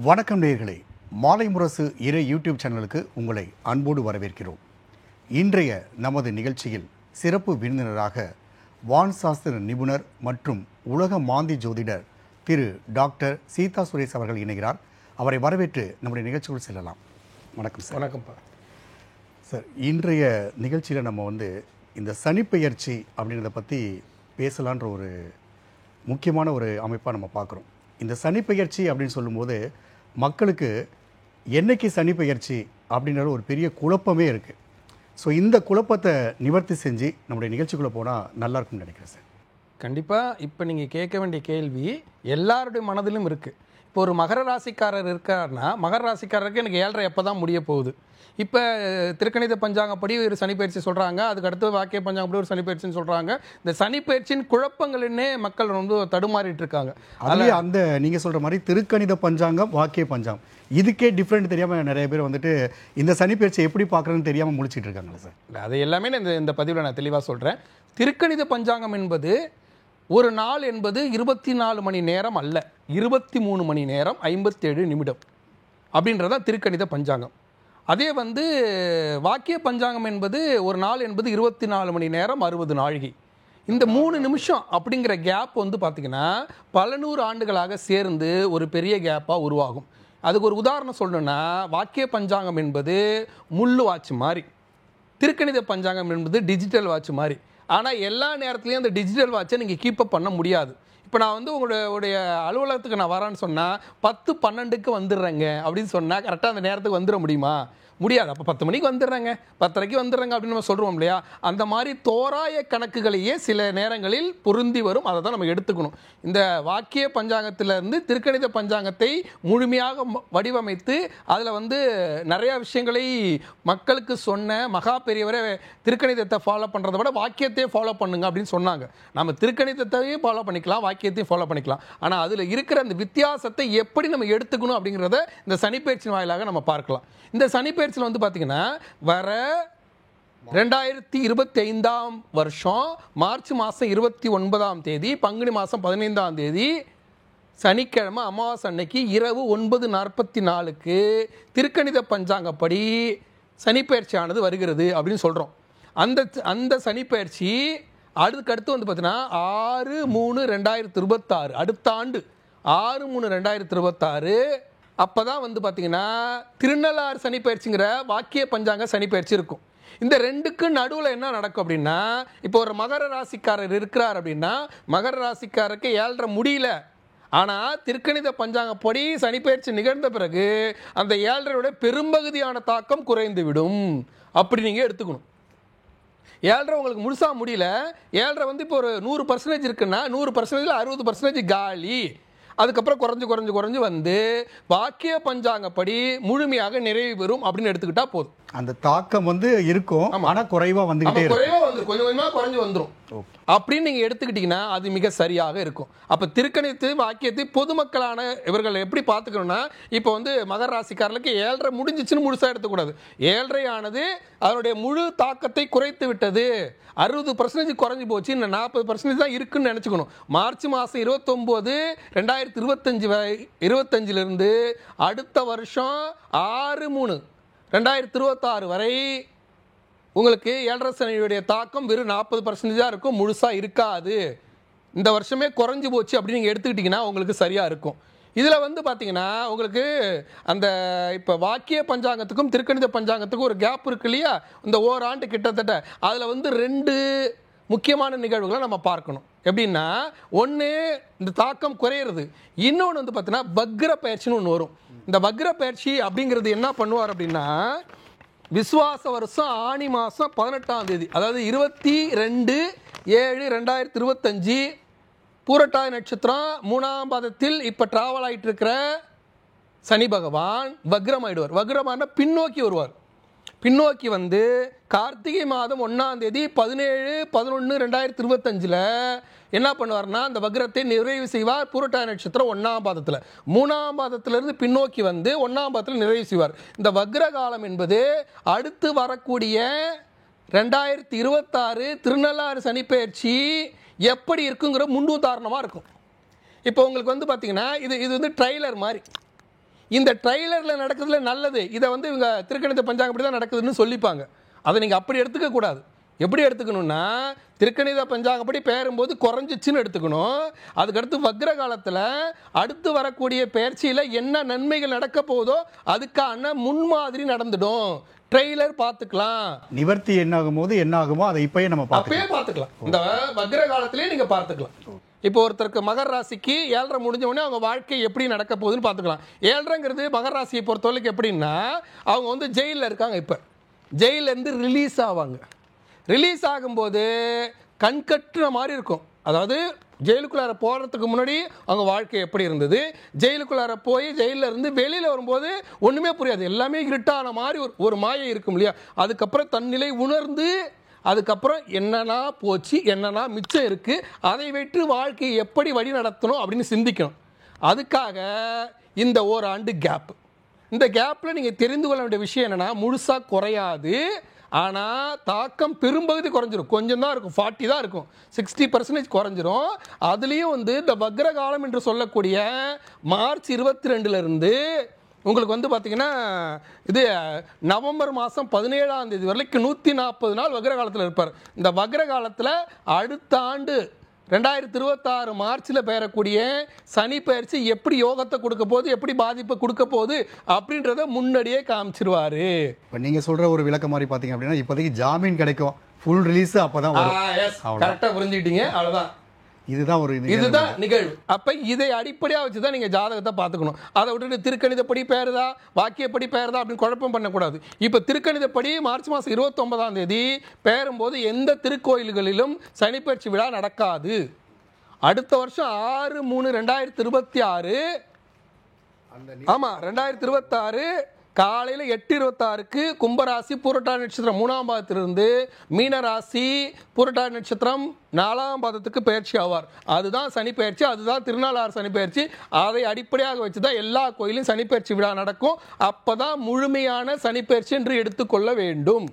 வணக்கம் நேயர்களே, மாலை முரசு இறை யூடியூப் சேனலுக்கு உங்களை அன்போடு வரவேற்கிறோம். இன்றைய நமது நிகழ்ச்சியில் சிறப்பு விருந்தினராக வான் சாஸ்திர நிபுணர் மற்றும் உலக மாந்தி ஜோதிடர் திரு டாக்டர் சீதா சுரேஷ் அவர்கள் இணைகிறார். அவரை வரவேற்று நம்முடைய நிகழ்ச்சிக்குள் செல்லலாம். வணக்கம் சார். வணக்கம்ப்பா சார், இன்றைய நிகழ்ச்சியில் நம்ம இந்த சனிப்பெயர்ச்சி அப்படிங்கிறத பற்றி பேசலான்ற ஒரு முக்கியமான ஒரு அமைப்பாக நம்ம பார்க்குறோம். இந்த சனிப்பெயர்ச்சி அப்படின்னு சொல்லும்போது மக்களுக்கு என்னைக்கு சனிப்பெயர்ச்சி அப்படின்ற ஒரு பெரிய குழப்பமே இருக்குது. ஸோ இந்த குழப்பத்தை நிவர்த்தி செஞ்சு நம்முடைய நிகழ்ச்சிக்குள்ளே போனால் நல்லா இருக்கும்னு நினைக்கிறேன் சார். கண்டிப்பாக இப்போ நீங்கள் கேட்க வேண்டிய கேள்வி எல்லாருடைய மனதிலும் இருக்குது. இப்போ ஒரு மகர ராசிக்காரர் இருக்காருன்னா மகர ராசிக்காரருக்கு எனக்கு 7.5 எப்போ தான் முடிய போகுது. இப்போ திருக்கணித பஞ்சாங்கப்படி ஒரு சனிப்பயிற்சி சொல்கிறாங்க, அதுக்கு அடுத்து வாக்கிய பஞ்சாங்கப்படி ஒரு சனிப்பயிற்சின்னு சொல்கிறாங்க. இந்த சனிப்பயிற்சியின் குழப்பங்கள்னே மக்கள் தடுமாறிட்டு இருக்காங்க. அதுலேயே அந்த நீங்கள் சொல்கிற மாதிரி திருக்கணித பஞ்சாங்கம், வாக்கிய பஞ்சாங்கம், இதுக்கே டிஃப்ரெண்ட் தெரியாமல் நிறைய பேர் இந்த சனிப்பயிற்சி எப்படி பார்க்குறதுன்னு தெரியாமல் முடிச்சிட்டு இருக்காங்களா சார்? அது எல்லாமே இந்த பதிவில் நான் தெளிவாக சொல்கிறேன். திருக்கணித பஞ்சாங்கம் என்பது ஒரு நாள் என்பது 24 மணி நேரம் அல்ல, 23 மணி நேரம் 57 நிமிடம் அப்படின்றதான் திருக்கணித பஞ்சாங்கம். அதே வாக்கிய பஞ்சாங்கம் என்பது ஒரு நாள் என்பது 24 மணி நேரம் 60 நாழிகை. இந்த 3 நிமிஷம் அப்படிங்கிற கேப் பார்த்திங்கன்னா பல நூறு ஆண்டுகளாக சேர்ந்து ஒரு பெரிய கேப்பாக உருவாகும். அதுக்கு ஒரு உதாரணம் சொல்லணுன்னா, வாக்கிய பஞ்சாங்கம் என்பது முள்ளு வாட்ச் மாதிரி, திருக்கணித பஞ்சாங்கம் என்பது டிஜிட்டல் வாட்ச் மாதிரி. ஆனால் எல்லா நேரத்துலையும் அந்த டிஜிட்டல் வாட்சை நீங்கள் கீப்பப் பண்ண முடியாது. இப்போ நான் உங்களுடைய அலுவலகத்துக்கு நான் வரேன்னு சொன்னால் 10-12க்கு வந்துடுறேங்க அப்படின்னு சொன்னால் கரெக்டாக அந்த நேரத்துக்கு வந்துட முடியுமா? முடியாது. அப்போ 10 மணிக்கு வந்துடுறேங்க, 10:30க்கு வந்துடுறேங்க அப்படின்னு நம்ம சொல்கிறோம் இல்லையா? அந்த மாதிரி தோராய கணக்குகளையே சில நேரங்களில் பொருந்தி வரும். அதை தான் நம்ம எடுத்துக்கணும். இந்த வாக்கிய பஞ்சாங்கத்திலேருந்து திருக்கணித பஞ்சாங்கத்தை முழுமையாக வடிவமைத்து அதில் நிறையா விஷயங்களை மக்களுக்கு சொன்ன மகா பெரியவரை திருக்கணிதத்தை ஃபாலோ பண்ணுறதை விட வாக்கியத்தையே ஃபாலோ பண்ணுங்க அப்படின்னு சொன்னாங்க. நம்ம திருக்கணிதத்தையும் ஃபாலோ பண்ணிக்கலாம், வாக்கியத்தையும் ஃபாலோ பண்ணிக்கலாம். ஆனால் அதில் இருக்கிற அந்த வித்தியாசத்தை எப்படி நம்ம எடுத்துக்கணும் அப்படிங்கிறத இந்த சனிப்பெயர்ச்சி வாயிலாக நம்ம பார்க்கலாம். இந்த சனிப்பெயர்ச்சியில் பார்த்தீங்கன்னா வர 2025 வருஷம் மார்ச் மாதம் 29ஆம் தேதி, பங்குனி மாதம் 15ஆம் தேதி சனிக்கிழமை அமாவாசை அன்னைக்கு இரவு 9:44க்கு திருக்கணித பஞ்சாங்கப்படி சனிப்பெயர்ச்சியானது வருகிறது அப்படின்னு சொல்கிறோம். அந்த சனிப்பெயர்ச்சி அதுக்கடுத்து பார்த்தீங்கன்னா 6/3/2026, அடுத்த ஆண்டு 6/3/2026 அப்போ தான் பார்த்தீங்கன்னா திருநள்ளாறு சனிப்பெயர்ச்சிங்கிற வாக்கிய பஞ்சாங்க சனிப்பெயர்ச்சி இருக்கும். இந்த ரெண்டுக்கு நடுவில் என்ன நடக்கும் அப்படின்னா, இப்போ ஒரு மகர ராசிக்காரர் இருக்கிறார் அப்படின்னா மகர ராசிக்காரருக்கு 7.5 முடியல. ஆனால் திருக்கணித பஞ்சாங்கப்படி சனிப்பெயர்ச்சி நிகழ்ந்த பிறகு அந்த 7.5 பெரும்பகுதியான தாக்கம் குறைந்து விடும். அப்படி நீங்கள் எடுத்துக்கணும். 7.5 உங்களுக்கு முழுசாக முடியல. 7.5 இப்போ ஒரு 100% இருக்குன்னா 100%ல் 60% காலி. அதுக்கப்புறம் குறைஞ்சு வாக்கிய பஞ்சாங்கப்படி முழுமையாக நிறைவு பெறும் அப்படின்னு எடுத்துக்கிட்டா போதும். அந்த தாக்கம் இருக்கும், ஆனால் குறைவாக வந்துகிட்டே கொஞ்சம் கொஞ்சமாக குறைஞ்சு வந்துடும் அப்படின்னு நீங்கள் எடுத்துக்கிட்டீங்கன்னா அது மிக சரியாக இருக்கும். அப்போ திருக்கணித்து வாக்கியத்தை பொதுமக்களான இவர்கள் எப்படி பார்த்துக்கணும்னா, இப்போ மகர ராசிக்காரர்களுக்கு 7.5 முடிஞ்சிச்சுன்னு முழுசாக எடுத்துக்கூடாது. 7.5 ஆனது அதனுடைய முழு தாக்கத்தை குறைத்து விட்டது, 60% குறைஞ்சி போச்சு, இன்னும் 40% தான் இருக்குன்னு நினச்சிக்கணும். மார்ச் மாதம் 29, 2025 அடுத்த வருஷம் 6/3/2026 வரை உங்களுக்கு 7.5 சனியுடைய தாக்கம் வெறும் 40% தான் இருக்கும், முழுசாக இருக்காது. இந்த வருஷமே குறைஞ்சி போச்சு அப்படின்னு நீங்கள் எடுத்துக்கிட்டிங்கன்னா உங்களுக்கு சரியாக இருக்கும். இதில் பார்த்தீங்கன்னா உங்களுக்கு அந்த இப்போ வாக்கிய பஞ்சாங்கத்துக்கும் திருக்கணித பஞ்சாங்கத்துக்கும் ஒரு கேப் இருக்கு இல்லையா, இந்த ஓராண்டு கிட்டத்தட்ட. அதில் 2 முக்கியமான நிகழ்வுகளை நம்ம பார்க்கணும். எப்படின்னா, ஒன்று இந்த தாக்கம் குறையிறது, இன்னொன்று பார்த்தீங்கன்னா வக்ர பயிற்சின்னு ஒன்று வரும். இந்த வக்ர பயிற்சி அப்படிங்கிறது என்ன பண்ணுவார் அப்படின்னா, விசுவாச வருஷம் ஆனி மாதம் 18ஆம் தேதி, அதாவது 22/7/2025 பூரட்டாதி நட்சத்திரம் 3ஆம் பாதத்தில் இப்போ டிராவல் ஆகிட்டு இருக்கிற சனி பகவான் வக்ரம் ஆயிடுவார். வக்ரமான பின்னோக்கி வருவார். பின்னோக்கி கார்த்திகை மாதம் 1ஆம் தேதி 17/11/2025 என்ன பண்ணுவார்னா அந்த வக்ரத்தை நிறைவு செய்வார். பூரட்டாதி நட்சத்திரம் 1ஆம் பாதத்தில், 3ஆம் பாதத்திலிருந்து பின்னோக்கி 1ஆம் பாதத்தில் நிறைவு செய்வார். இந்த வக்ர காலம் என்பது அடுத்து வரக்கூடிய 2026 திருநள்ளாறு சனிப்பெயர்ச்சி எப்படி இருக்குங்கிற முன்னுதாரணமாக இருக்கும். இப்போ உங்களுக்கு பார்த்தீங்கன்னா இது ட்ரைலர் மாதிரி. இந்த ட்ரைலரில் நடக்கிறதுல நல்லது, இதை வந்து இவங்க திருக்கணித பஞ்சாங்கப்படி தான் நடக்குதுன்னு சொல்லிப்பாங்க. அதை நீங்கள் அப்படி எடுத்துக்க கூடாது. எப்படி எடுத்துக்கணும்னா, திருக்கணித பஞ்சாங்கப்படி பெயரும்போது குறைஞ்சிச்சுன்னு எடுத்துக்கணும். அதுக்கடுத்து வக்ர காலத்தில் அடுத்து வரக்கூடிய பெயர்ச்சியில் என்ன நன்மைகள் நடக்க போதோ அதுக்கான முன்மாதிரி நடந்துடும். ட்ரெய்லர் பார்த்துக்கலாம். நிவர்த்தி என்ன ஆகும்போது என்ன ஆகுமோ அதை இப்பயே நம்ம அப்பயே பார்த்துக்கலாம். இந்த வக்ர காலத்திலேயே நீங்கள் பார்த்துக்கலாம். இப்போ ஒருத்தருக்கு மகர ராசிக்கு 7.5 முடிஞ்ச உடனே அவங்க வாழ்க்கை எப்படி நடக்க போகுதுன்னு பார்த்துக்கலாம். 7.5ங்கிறது மகர ராசியை பொறுத்தவரைக்கும் எப்படின்னா, அவங்க வந்து ஜெயிலில் இருக்காங்க. இப்போ ஜெயிலேருந்து ரிலீஸ் ஆவாங்க. ரிலீஸ் ஆகும்போது கண்கட்டுற மாதிரி இருக்கும். அதாவது ஜெயிலுக்குள்ளார போகிறதுக்கு முன்னாடி அவங்க வாழ்க்கை எப்படி இருந்தது, ஜெயிலுக்குள்ளார போய் ஜெயிலில் இருந்து வெளியில் வரும்போது ஒன்றுமே புரியாது, எல்லாமே இருட்டான மாதிரி ஒரு மாயை இருக்கும் இல்லையா. அதுக்கப்புறம் தன்னிலை உணர்ந்து அதுக்கப்புறம் என்னன்னா போச்சு, என்னன்னா மிச்சம் இருக்குது, அதை வைத்து வாழ்க்கையை எப்படி வழி நடத்தணும் அப்படின்னு சிந்திக்கணும். அதுக்காக இந்த ஓராண்டு கேப். இந்த கேப்பில் நீங்கள் தெரிந்து கொள்ள வேண்டிய விஷயம் என்னென்னா, முழுசாக குறையாது, ஆனால் தாக்கம் பெரும்பகுதி குறைஞ்சிரும். கொஞ்சம் தான் இருக்கும், 40 தான் இருக்கும், 60% குறைஞ்சிரும். அதுலேயும் வந்து இந்த வக்ர காலம் என்று சொல்லக்கூடிய மார்ச் 22 உங்களுக்கு வந்து பார்த்தீங்கன்னா இது நவம்பர் மாதம் 17ஆம் தேதி வரைக்கும் 140 நாள் வக்ர காலத்தில் இருப்பார். இந்த வக்ர காலத்தில் அடுத்த ஆண்டு 2026 மார்ச்சில் பெறக்கூடிய சனி பயிற்சி எப்படி யோகத்தை கொடுக்க போகுது, எப்படி பாதிப்பை கொடுக்க போகுது அப்படின்றத முன்னாடியே காமிச்சிருவாரு. இப்போ நீங்கள் சொல்கிற ஒரு விளக்கம் மாதிரி பார்த்தீங்க அப்படின்னா, இப்போதைக்கு ஜாமீன் கிடைக்கும், ஃபுல் ரிலீஸ் அப்போ தான் வரும். கரெக்டாக புரிஞ்சுக்கிட்டீங்க, அவ்வளோதான். இதுதான் நிகழ்வு. அப்ப இதை அடிப்படையாக வச்சு தான் நீங்க ஜாதகத்தை பார்த்துக்கணும். அதை விட்டுட்டு திருக்கணிதப்படி பேருதா வாக்கியப்படி பேருதா அப்படின்னு குழப்பம் பண்ணக்கூடாது. இப்ப திருக்கணிதப்படி மார்ச் மாதம் 29ஆம் தேதி பேரும்போது எந்த திருக்கோயில்களிலும் சனிப்பெயர்ச்சி விழா நடக்காது. அடுத்த வருஷம் 6/3/2026 ஆமா 2026 காலையில் 8:26க்கு கும்பராசி பூரட்டாதி நட்சத்திரம் 3ஆம் பாதத்திலிருந்து மீனராசி பூரட்டாதி நட்சத்திரம் 4ஆம் பாதத்துக்கு பயிற்சி ஆவார். அதுதான் சனி பயிற்சி, அதுதான் திருநாளார் சனி பயிற்சி. அதை அடிப்படையாக வச்சு தான் எல்லா கோயிலும் சனி பயிற்சி விழா நடக்கும். அப்பதான் முழுமையான சனி பயிற்சி என்று எடுத்துக்கொள்ள வேண்டும்.